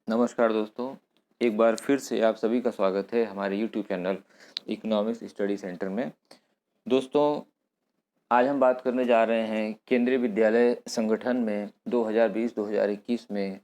नमस्कार दोस्तों, एक बार फिर से आप सभी का स्वागत है हमारे YouTube channel economics study centre में। दोस्तों, आज हम बात करने जा रहे हैं केंद्रीय विद्यालय संगठन में 2020-2021 में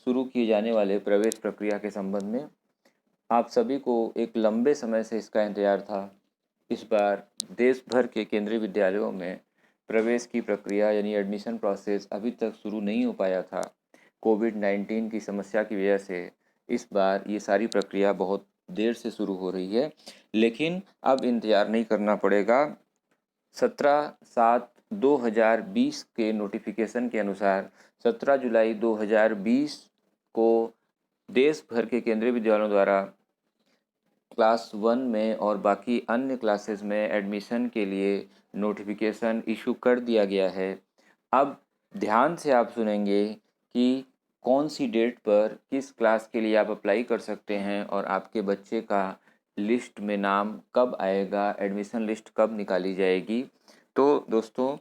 शुरू किए जाने वाले प्रवेश प्रक्रिया के संबंध में। आप सभी को एक लंबे समय से इसका इंतजार था। इस बार देश भर के केंद्रीय विद्यालयों में प्रवेश की प्रक्रिया यानी एडमिशन प्रोसेस अभी तक शुरू नहीं हो पाया था। कोविड-19 की समस्या की वजह से इस बार ये सारी प्रक्रिया बहुत देर से शुरू हो रही है, लेकिन अब इंतज़ार नहीं करना पड़ेगा। 17/7/2020 के नोटिफिकेशन के अनुसार 17 जुलाई 2020 को देश भर के केंद्रीय विद्यालयों द्वारा क्लास 1 में और बाकी अन्य क्लासेस में एडमिशन के लिए नोटिफिकेशन इशू कर दिया गया है। अब ध्यान से आप सुनेंगे कि कौन सी डेट पर किस क्लास के लिए आप अप्लाई कर सकते हैं और आपके बच्चे का लिस्ट में नाम कब आएगा, एडमिशन लिस्ट कब निकाली जाएगी। तो दोस्तों,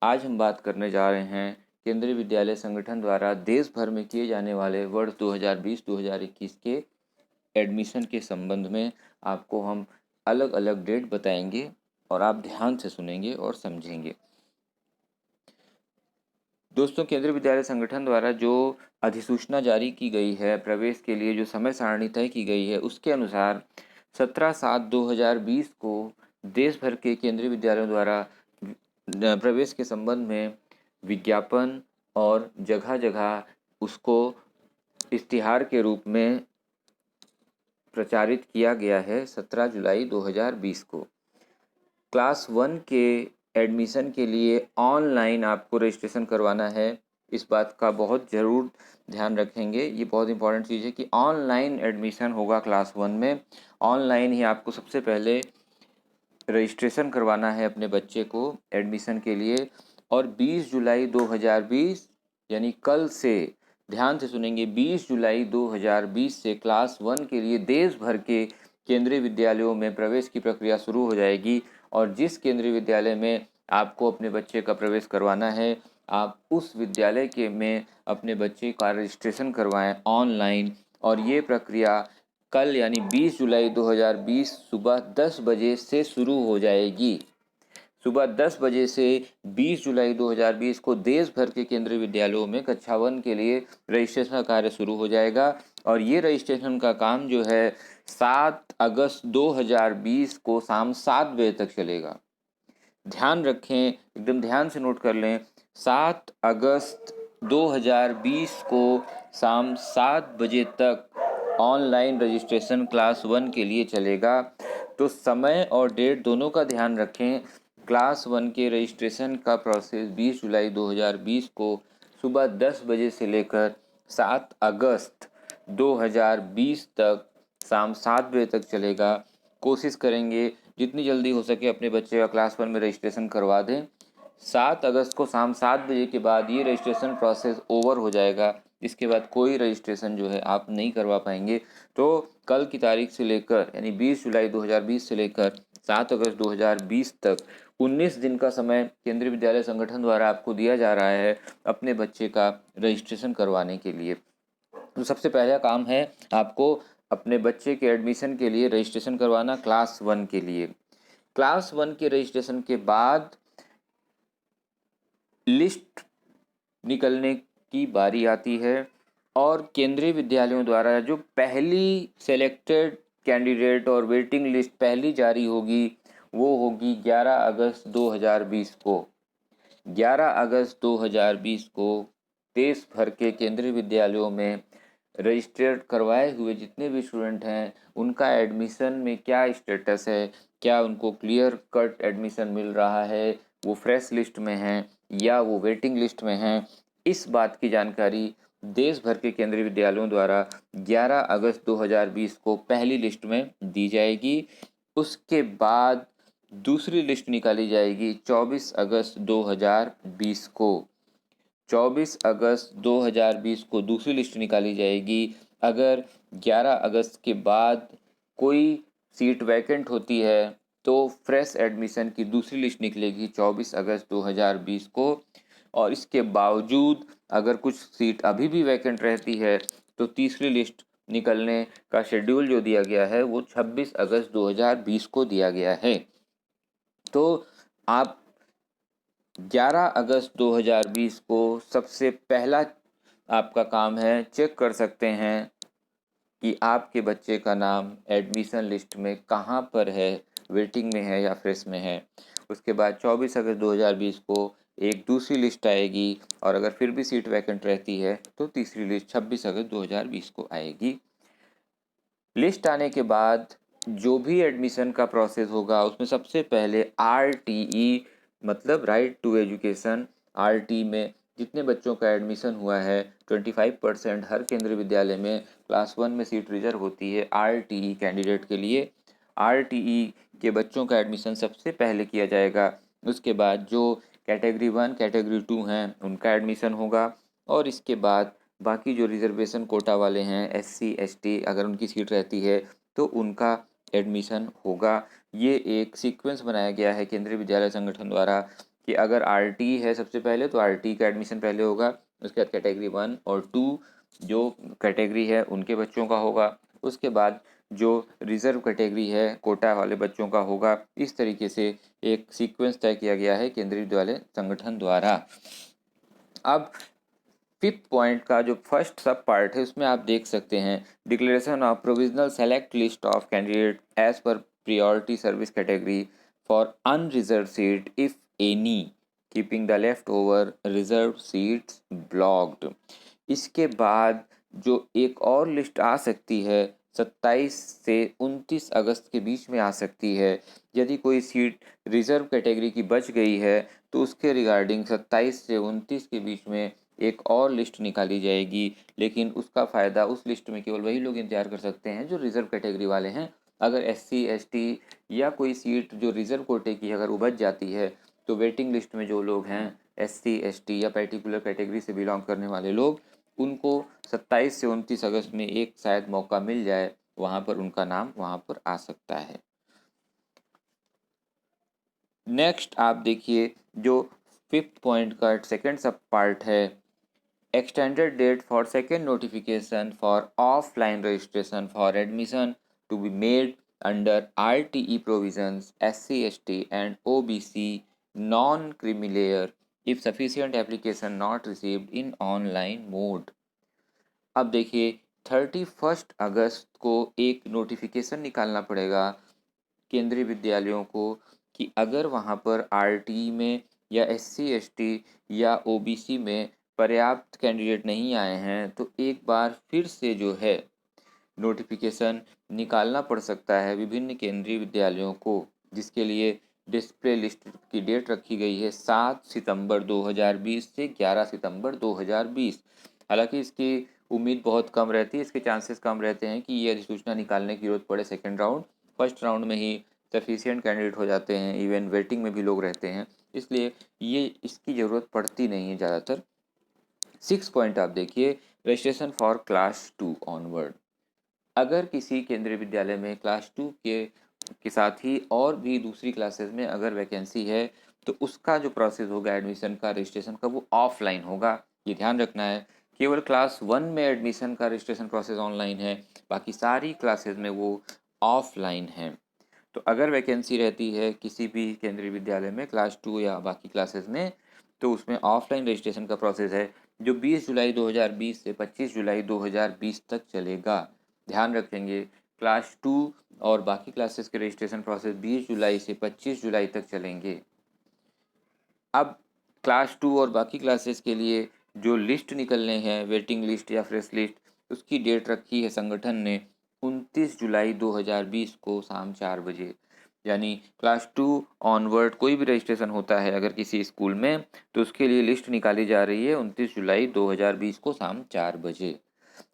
आज हम बात करने जा रहे हैं केंद्रीय विद्यालय संगठन द्वारा देश भर में किए जाने वाले वर्ष 2020-2021 के एडमिशन के संबंध में। आपको हम अलग अलग डेट बताएंगे और आप ध्यान से सुनेंगे और समझेंगे। दोस्तों, केंद्रीय विद्यालय संगठन द्वारा जो अधिसूचना जारी की गई है, प्रवेश के लिए जो समय सारणी तय की गई है, उसके अनुसार 17/7/2020 को देश भर के केंद्रीय विद्यालयों द्वारा प्रवेश के संबंध में विज्ञापन और जगह जगह उसको इश्तिहार के रूप में प्रचारित किया गया है 17 जुलाई 2020 को। क्लास 1 के एडमिशन के लिए ऑनलाइन आपको रजिस्ट्रेशन करवाना है। इस बात का बहुत ज़रूर ध्यान रखेंगे, ये बहुत इंपॉर्टेंट चीज़ है कि ऑनलाइन एडमिशन होगा क्लास 1 में। ऑनलाइन ही आपको सबसे पहले रजिस्ट्रेशन करवाना है अपने बच्चे को एडमिशन के लिए। और 20 जुलाई 2020 यानी कल से, ध्यान से सुनेंगे, 20 जुलाई 2020 से क्लास 1 के लिए देश भर के केंद्रीय विद्यालयों में प्रवेश की प्रक्रिया शुरू हो जाएगी। और जिस केंद्रीय विद्यालय में आपको अपने बच्चे का प्रवेश करवाना है, आप उस विद्यालय के में अपने बच्चे का रजिस्ट्रेशन करवाएं ऑनलाइन। और ये प्रक्रिया कल यानी 20 जुलाई 2020 सुबह 10 बजे से शुरू हो जाएगी। सुबह 10 बजे से 20 जुलाई 2020 को देश भर के केंद्रीय विद्यालयों में कक्षा 1 के लिए रजिस्ट्रेशन का कार्य शुरू हो जाएगा। और ये रजिस्ट्रेशन का काम जो है 7 अगस्त 2020 को शाम 7 बजे तक चलेगा। ध्यान रखें, एकदम ध्यान से नोट कर लें, 7 अगस्त 2020 को शाम 7 बजे तक ऑनलाइन रजिस्ट्रेशन क्लास 1 के लिए चलेगा। तो समय और डेट दोनों का ध्यान रखें। क्लास 1 के रजिस्ट्रेशन का प्रोसेस 20 जुलाई 2020 को सुबह 10 बजे से लेकर 7 अगस्त 2020 तक शाम 7 बजे तक चलेगा। कोशिश करेंगे जितनी जल्दी हो सके अपने बच्चे का क्लास 1 में रजिस्ट्रेशन करवा दें। 7 अगस्त को शाम 7 बजे के बाद ये रजिस्ट्रेशन प्रोसेस ओवर हो जाएगा। इसके बाद कोई रजिस्ट्रेशन जो है आप नहीं करवा पाएंगे। तो कल की तारीख से लेकर यानी 20 जुलाई 2020 से लेकर 7 अगस्त 2020 तक 19 दिन का समय केंद्रीय विद्यालय संगठन द्वारा आपको दिया जा रहा है अपने बच्चे का रजिस्ट्रेशन करवाने के लिए। तो सबसे पहला काम है आपको अपने बच्चे के एडमिशन के लिए रजिस्ट्रेशन करवाना क्लास 1 के लिए। क्लास 1 के रजिस्ट्रेशन के बाद लिस्ट निकलने की बारी आती है और केंद्रीय विद्यालयों द्वारा जो पहली सेलेक्टेड कैंडिडेट और वेटिंग लिस्ट पहली जारी होगी वो होगी 11 अगस्त 2020 को। 11 अगस्त 2020 को देश भर के केंद्रीय विद्यालयों में रजिस्टर्ड करवाए हुए जितने भी स्टूडेंट हैं उनका एडमिशन में क्या स्टेटस है, क्या उनको क्लियर कट एडमिशन मिल रहा है, वो फ्रेश लिस्ट में हैं या वो वेटिंग लिस्ट में हैं, इस बात की जानकारी देश भर के केंद्रीय विद्यालयों द्वारा 11 अगस्त 2020 को पहली लिस्ट में दी जाएगी। उसके बाद दूसरी लिस्ट निकाली जाएगी 24 अगस्त 2020 को। 24 अगस्त 2020 को दूसरी लिस्ट निकाली जाएगी। अगर 11 अगस्त के बाद कोई सीट वैकेंट होती है तो फ्रेश एडमिशन की दूसरी लिस्ट निकलेगी 24 अगस्त 2020 को। और इसके बावजूद अगर कुछ सीट अभी भी वैकेंट रहती है तो तीसरी लिस्ट निकलने का शेड्यूल जो दिया गया है वो 26 अगस्त 2020 को दिया गया है। तो आप 11 अगस्त 2020 को सबसे पहला आपका काम है चेक कर सकते हैं कि आपके बच्चे का नाम एडमिशन लिस्ट में कहाँ पर है, वेटिंग में है या फ्रेश में है। उसके बाद 24 अगस्त 2020 को एक दूसरी लिस्ट आएगी और अगर फिर भी सीट वैकेंट रहती है तो तीसरी लिस्ट 26 अगस्त 2020 को आएगी। लिस्ट आने के बाद जो भी एडमिशन का प्रोसेस होगा उसमें सबसे पहले RTE मतलब राइट टू एजुकेशन, RT में जितने बच्चों का एडमिशन हुआ है 25% हर केंद्रीय विद्यालय में क्लास 1 में सीट रिजर्व होती है RTE कैंडिडेट के लिए। RTE के बच्चों का एडमिशन सबसे पहले किया जाएगा। उसके बाद जो कैटेगरी 1 कैटेगरी 2 हैं उनका एडमिशन होगा और इसके बाद बाकी जो रिजर्वेशन कोटा वाले हैं SC ST अगर उनकी सीट रहती है तो उनका एडमिशन होगा। ये एक सीक्वेंस बनाया गया है केंद्रीय विद्यालय संगठन द्वारा कि अगर RT है सबसे पहले तो RT का एडमिशन पहले होगा, उसके बाद कैटेगरी 1 और 2 जो कैटेगरी है उनके बच्चों का होगा, उसके बाद जो रिजर्व कैटेगरी है कोटा वाले बच्चों का होगा। इस तरीके से एक सीक्वेंस तय किया गया है केंद्रीय विद्यालय संगठन द्वारा। अब 5th पॉइंट का जो फर्स्ट सब पार्ट है उसमें आप देख सकते हैं declaration of provisional select list of candidate as पर priority service category for unreserved seat if any keeping the left over reserved seats blocked. इसके बाद जो एक और लिस्ट आ सकती है 27 से 29 अगस्त के बीच में आ सकती है। यदि कोई सीट रिजर्व कैटेगरी की बच गई है तो उसके रिगार्डिंग 27 से 29 के बीच में एक और लिस्ट निकाली जाएगी, लेकिन उसका फ़ायदा उस लिस्ट में केवल वही लोग इंतजार कर सकते हैं जो रिजर्व कैटेगरी वाले हैं। अगर SC ST या कोई सीट जो रिजर्व कोटे की अगर वो बच जाती है तो वेटिंग लिस्ट में जो लोग हैं SC ST या पर्टिकुलर कैटेगरी से बिलोंग करने वाले लोग, उनको 27 से 29 अगस्त में एक शायद मौका मिल जाए, वहाँ पर उनका नाम वहाँ पर आ सकता है। नेक्स्ट आप देखिए जो 5th पॉइंट का सेकंड सब पार्ट है extended date for second notification for offline registration for admission to be made under RTE provisions SC ST and OBC non-creamy layer if sufficient application not received in online mode। अब देखिए 31 अगस्त को एक notification निकालना पड़ेगा केंद्रीय विद्यालयों को कि अगर वहाँ पर RTE में या SC ST या OBC में पर्याप्त कैंडिडेट नहीं आए हैं तो एक बार फिर से जो है नोटिफिकेशन निकालना पड़ सकता है विभिन्न केंद्रीय विद्यालयों को, जिसके लिए डिस्प्ले लिस्ट की डेट रखी गई है 7 सितंबर 2020 से 11 सितंबर 2020। हालांकि इसकी उम्मीद बहुत कम रहती है, इसके चांसेस कम रहते हैं कि ये अधिसूचना निकालने की जरूरत पड़े सेकेंड राउंड। फर्स्ट राउंड में ही सफिशिएंट कैंडिडेट हो जाते हैं, इवन वेटिंग में भी लोग रहते हैं, इसलिए ये इसकी ज़रूरत पड़ती नहीं है ज़्यादातर। 6 पॉइंट आप देखिए रजिस्ट्रेशन फॉर क्लास 2 ऑनवर्ड। अगर किसी केंद्रीय विद्यालय में क्लास 2 के साथ ही और भी दूसरी क्लासेस में अगर वैकेंसी है तो उसका जो प्रोसेस होगा एडमिशन का रजिस्ट्रेशन का वो ऑफलाइन होगा। ये ध्यान रखना है, केवल क्लास 1 में एडमिशन का रजिस्ट्रेशन प्रोसेस ऑनलाइन है, बाकी सारी क्लासेस में वो ऑफलाइन है। तो अगर वैकेंसी रहती है किसी भी केंद्रीय विद्यालय में क्लास 2 या बाकी क्लासेस में तो उसमें ऑफलाइन रजिस्ट्रेशन का प्रोसेस है जो 20 जुलाई 2020 से 25 जुलाई 2020 तक चलेगा। ध्यान रखेंगे क्लास 2 और बाकी क्लासेस के रजिस्ट्रेशन प्रोसेस 20 जुलाई से 25 जुलाई तक चलेंगे। अब क्लास 2 और बाकी क्लासेस के लिए जो लिस्ट निकलने हैं वेटिंग लिस्ट या फ्रेश लिस्ट, उसकी डेट रखी है संगठन ने 29 जुलाई 2020 को शाम 4 बजे। यानी क्लास 2 ऑनवर्ड कोई भी रजिस्ट्रेशन होता है अगर किसी स्कूल में तो उसके लिए लिस्ट निकाली जा रही है 29 जुलाई 2020 को शाम 4 बजे।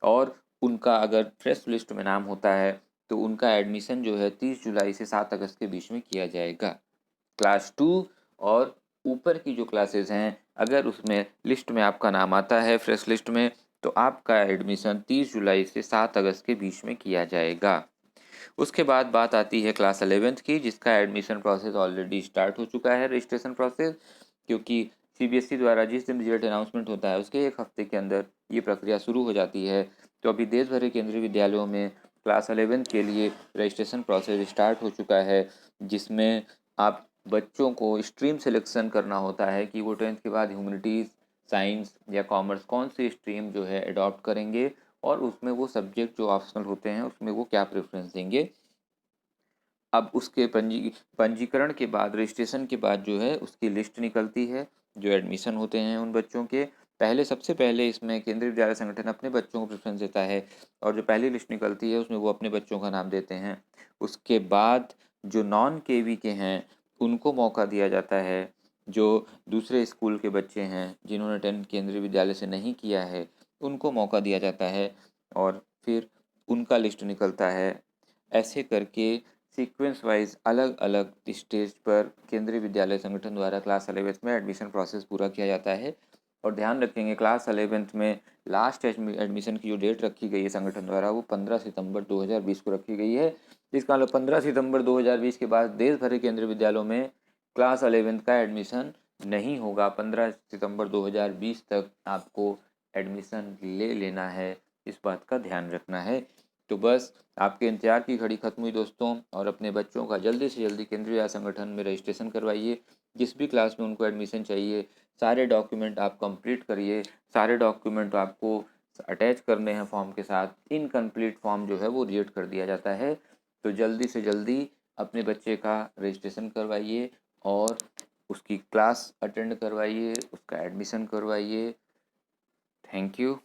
और उनका अगर फ्रेश लिस्ट में नाम होता है तो उनका एडमिशन जो है 30 जुलाई से 7 अगस्त के बीच में किया जाएगा। क्लास 2 और ऊपर की जो क्लासेस हैं अगर उसमें लिस्ट में आपका नाम आता है फ्रेश लिस्ट में तो आपका एडमिशन 30 जुलाई से 7 अगस्त के बीच में किया जाएगा। उसके बाद बात आती है क्लास 11th की, जिसका एडमिशन प्रोसेस ऑलरेडी स्टार्ट हो चुका है रजिस्ट्रेशन प्रोसेस, क्योंकि CBSE द्वारा जिस दिन रिजल्ट अनाउंसमेंट होता है उसके एक हफ्ते के अंदर ये प्रक्रिया शुरू हो जाती है तो अभी देश भर के केंद्रीय विद्यालयों में क्लास 11th के लिए रजिस्ट्रेशन प्रोसेस स्टार्ट हो चुका है, जिसमें आप बच्चों को स्ट्रीम सिलेक्शन करना होता है कि वो 10th के बाद ह्यूमैनिटीज़, साइंस या कॉमर्स कौन सी स्ट्रीम जो है अडॉप्ट करेंगे, और उसमें वो सब्जेक्ट जो ऑप्शनल होते हैं उसमें वो क्या प्रेफरेंस देंगे। अब उसके पंजीकरण के बाद, रजिस्ट्रेशन के बाद जो है उसकी लिस्ट निकलती है जो एडमिशन होते हैं उन बच्चों के। सबसे पहले इसमें केंद्रीय विद्यालय संगठन अपने बच्चों को प्रेफरेंस देता है, और जो पहली लिस्ट निकलती है उसमें वो अपने बच्चों का नाम देते हैं। उसके बाद जो नॉन केवी के हैं उनको मौका दिया जाता है। जो दूसरे स्कूल के बच्चे हैं जिन्होंने 10 केंद्रीय विद्यालय से नहीं किया है उनको मौका दिया जाता है, और फिर उनका लिस्ट निकलता है। ऐसे करके सीक्वेंस वाइज अलग अलग स्टेज पर केंद्रीय विद्यालय संगठन द्वारा क्लास 11th में एडमिशन प्रोसेस पूरा किया जाता है। और ध्यान रखेंगे, क्लास 11th में लास्ट एडमिशन की जो डेट रखी गई है संगठन द्वारा वो 15 सितंबर 2020 को रखी गई है। इसका मतलब 15 सितंबर 2020 के बाद देश भर के केंद्रीय विद्यालयों में क्लास 11th का एडमिशन नहीं होगा। 15 सितंबर 2020 तक आपको एडमिशन ले लेना है, इस बात का ध्यान रखना है। तो बस आपके इंतजार की घड़ी खत्म हुई दोस्तों, और अपने बच्चों का जल्दी से जल्दी केंद्रीय विद्यालय संगठन में रजिस्ट्रेशन करवाइए। जिस भी क्लास में उनको एडमिशन चाहिए सारे डॉक्यूमेंट आप कंप्लीट करिए। सारे डॉक्यूमेंट आपको अटैच करने हैं फॉर्म के साथ। इनकम्प्लीट फॉर्म जो है वो रिजेक्ट कर दिया जाता है। तो जल्दी से जल्दी अपने बच्चे का रजिस्ट्रेशन करवाइए और उसकी क्लास अटेंड करवाइए, उसका एडमिशन करवाइए। Thank you.